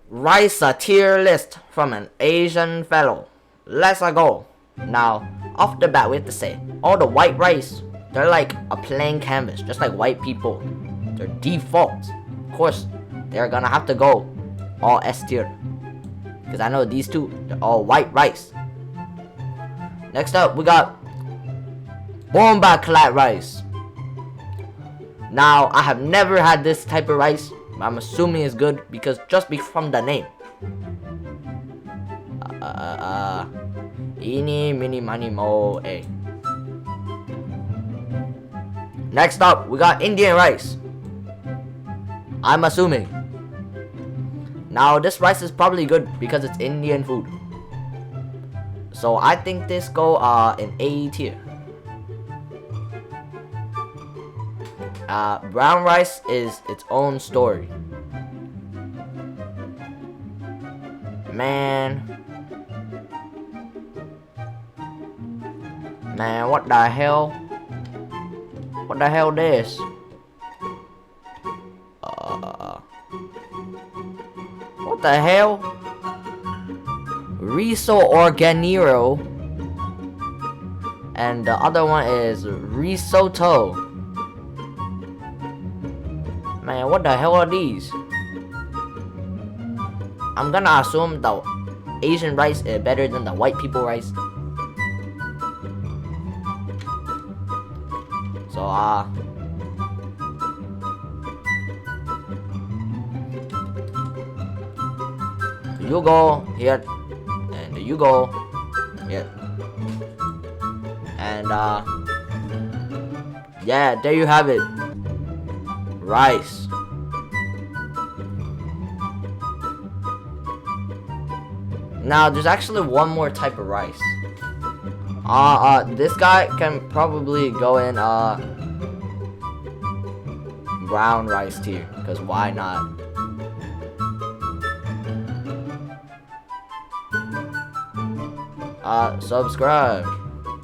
Rice a tier list from an Asian fellow. Let's go. Now, off the bat we have to say, all the white rice, they're like a plain canvas, just like white people. They're default. Of course, they're gonna have to go all S tier. Because I know these two, they're all white rice. Next up, we got Bomba Clat rice. Now, I have never had this type of rice, but I'm assuming it's good because just from the name. Eeny, mini, money, mo, a. Next up, we got Indian rice. I'm assuming. Now, this rice is probably good because it's Indian food. So I think this go in A tier. Brown rice is its own story. Man, what the hell? What the hell this? What the hell? Riso Organero. And the other one is risotto. Man, what the hell are these? I'm gonna assume the Asian rice is better than the white people rice. So, you go here, and you go here. And, yeah, there you have it. Rice. Now, there's actually one more type of rice. This guy can probably go in, brown rice tier, because why not? Subscribe.